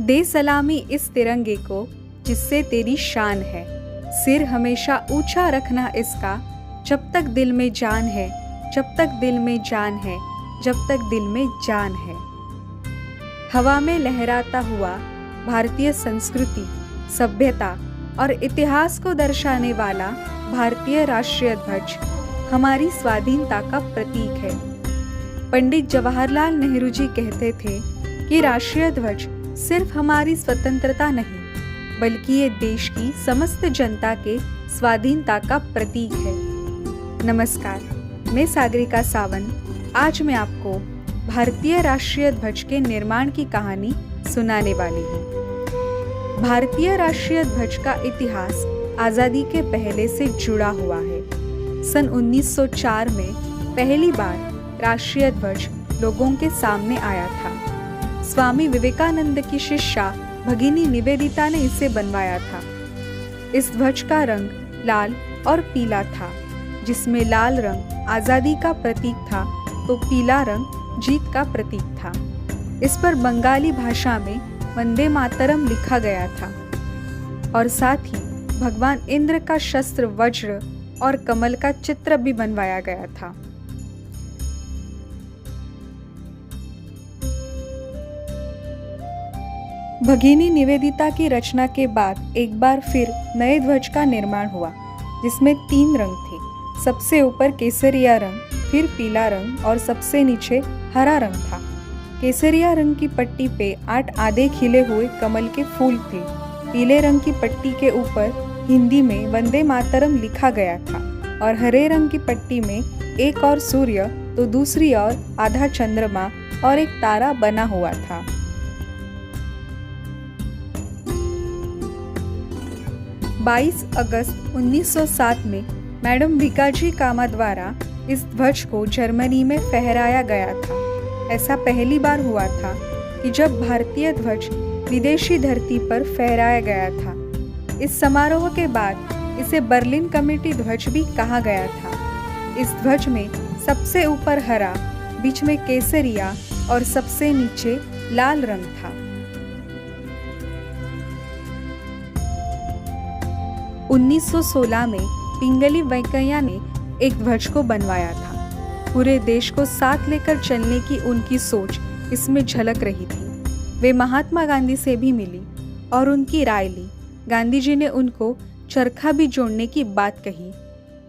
दे सलामी इस तिरंगे को जिससे तेरी शान है, सिर हमेशा ऊंचा रखना इसका, जब तक दिल में जान है, जब तक दिल में जान है, जब तक दिल में जान है। हवा में लहराता हुआ भारतीय संस्कृति, सभ्यता और इतिहास को दर्शाने वाला भारतीय राष्ट्रीय ध्वज हमारी स्वाधीनता का प्रतीक है। पंडित जवाहरलाल नेहरू जी कहते थे कि राष्ट्रीय ध्वज सिर्फ हमारी स्वतंत्रता नहीं, बल्कि ये देश की समस्त जनता के स्वाधीनता का प्रतीक है। नमस्कार, मैं सागरिका सावंत आज मैं आपको भारतीय राष्ट्रीय ध्वज के निर्माण की कहानी सुनाने वाली हूँ। भारतीय राष्ट्रीय ध्वज का इतिहास आज़ादी के पहले से जुड़ा हुआ है। सन 1904 में पहली बार राष्ट्रीय ध्वज लोगों के सामने आया था। स्वामी विवेकानंद की शिष्या भगिनी निवेदिता ने इसे बनवाया था। इस ध्वज का रंग लाल और पीला था, जिसमें लाल रंग आज़ादी का प्रतीक था तो पीला रंग जीत का प्रतीक था। इस पर बंगाली भाषा में वंदे मातरम लिखा गया था और साथ ही भगवान इंद्र का शस्त्र वज्र और कमल का चित्र भी बनवाया गया था। भगिनी निवेदिता की रचना के बाद एक बार फिर नए ध्वज का निर्माण हुआ, जिसमें 3 रंग थे। सबसे ऊपर केसरिया रंग, फिर पीला रंग और सबसे नीचे हरा रंग था। केसरिया रंग की पट्टी पे 8 आधे खिले हुए कमल के फूल थे। पीले रंग की पट्टी के ऊपर हिंदी में वंदे मातरम लिखा गया था और हरे रंग की पट्टी में एक और सूर्य तो दूसरी ओर आधा चंद्रमा और एक तारा बना हुआ था। 22 अगस्त 1907 में मैडम भिकाजी कामा द्वारा इस ध्वज को जर्मनी में फहराया गया था। ऐसा पहली बार हुआ था कि जब भारतीय ध्वज विदेशी धरती पर फहराया गया था। इस समारोह के बाद इसे बर्लिन कमेटी ध्वज भी कहा गया था। इस ध्वज में सबसे ऊपर हरा, बीच में केसरिया और सबसे नीचे लाल रंग था। 1916 में पिंगली वेंकैया ने एक ध्वज को बनवाया था। पूरे देश को साथ लेकर चलने की उनकी सोच इसमें झलक रही थी। वे महात्मा गांधी से भी मिली और उनकी राय ली। गांधी जी ने उनको चरखा भी जोड़ने की बात कही।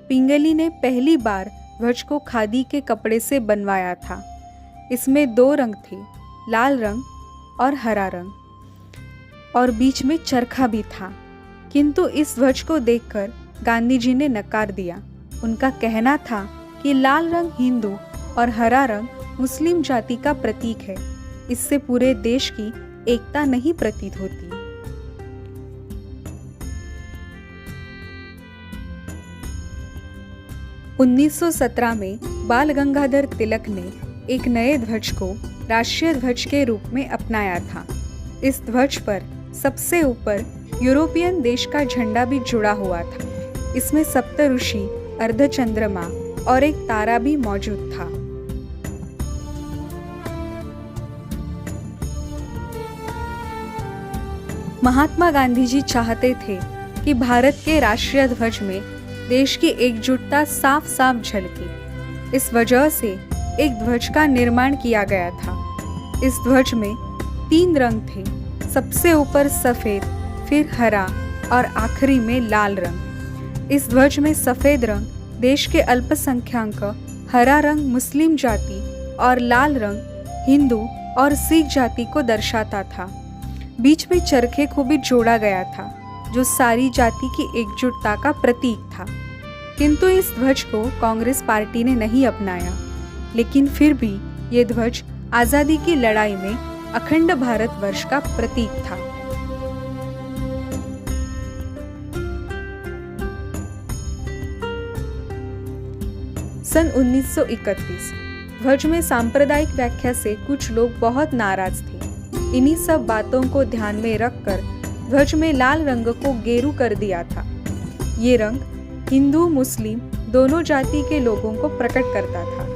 पिंगली ने पहली बार ध्वज को खादी के कपड़े से बनवाया था। इसमें 2 रंग थे, लाल रंग और हरा रंग, और बीच में चरखा भी था। किंतु इस ध्वज को देखकर गांधी जी ने नकार दिया। उनका कहना था कि लाल रंग हिंदू और हरा रंग मुस्लिम जाति का प्रतीक है। इससे पूरे देश की एकता नहीं प्रतीत होती। उन्नीस 1917 में बाल गंगाधर तिलक ने एक नए ध्वज को राष्ट्रीय ध्वज के रूप में अपनाया था। इस ध्वज पर सबसे ऊपर यूरोपियन देश का झंडा भी जुड़ा हुआ था। इसमें सप्तऋषि, अर्धचंद्रमा और एक तारा भी मौजूद था। महात्मा गांधी जी चाहते थे कि भारत के राष्ट्रीय ध्वज में देश की एकजुटता साफ साफ झलके। इस वजह से एक ध्वज का निर्माण किया गया था। इस ध्वज में 3 रंग थे, सबसे ऊपर सफेद, फिर हरा और आखिरी में लाल रंग। इस ध्वज में सफेद रंग देश के अल्पसंख्यक, हरा रंग मुस्लिम जाति और लाल रंग हिंदू और सिख जाति को दर्शाता था। बीच में चरखे को भी जोड़ा गया था, जो सारी जाति की एकजुटता का प्रतीक था। किंतु इस ध्वज को कांग्रेस पार्टी ने नहीं अपनाया, लेकिन फिर भी ये ध्वज आज़ादी की लड़ाई में अखंड भारतवर्ष का प्रतीक था। सन 1931 ध्वज में सांप्रदायिक व्याख्या से कुछ लोग बहुत नाराज थे। इन्हीं सब बातों को ध्यान में रखकर ध्वज में लाल रंग को गेरू कर दिया था। ये रंग हिंदू मुस्लिम दोनों जाति के लोगों को प्रकट करता था।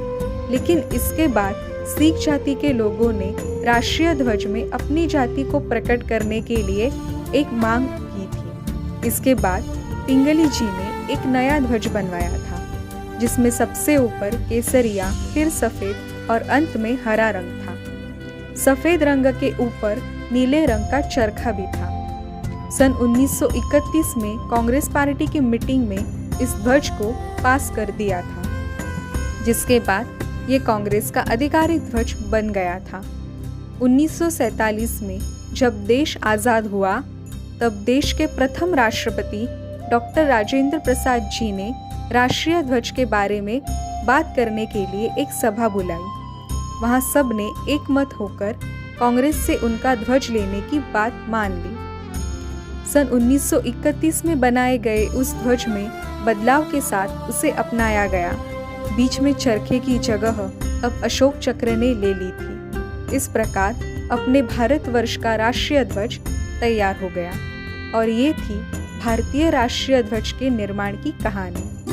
लेकिन इसके बाद सिख जाति के लोगों ने राष्ट्रीय ध्वज में अपनी जाति को प्रकट करने के लिए एक मांग की थी। इसके बाद पिंगली जी ने एक नया ध्वज बनवाया था, जिसमें सबसे ऊपर केसरिया, फिर सफेद और अंत में हरा रंग था। सफेद रंग के ऊपर नीले रंग का चरखा भी था। सन 1931 में कांग्रेस पार्टी की मीटिंग में इस ध्वज को पास कर दिया था, जिसके बाद ये कांग्रेस का आधिकारिक ध्वज बन गया था। 1947 में जब देश आज़ाद हुआ, तब देश के प्रथम राष्ट्रपति डॉक्टर राजेंद्र प्रसाद जी ने राष्ट्रीय ध्वज के बारे में बात करने के लिए एक सभा बुलाई। वहां सब ने एक मत होकर कांग्रेस से उनका ध्वज लेने की बात मान ली। सन 1931 में बनाए गए उस ध्वज में बदलाव के साथ उसे अपनाया गया। बीच में चरखे की जगह अब अशोक चक्र ने ले ली थी। इस प्रकार अपने भारतवर्ष का राष्ट्रीय ध्वज तैयार हो गया और ये थी भारतीय राष्ट्रीय ध्वज के निर्माण की कहानी।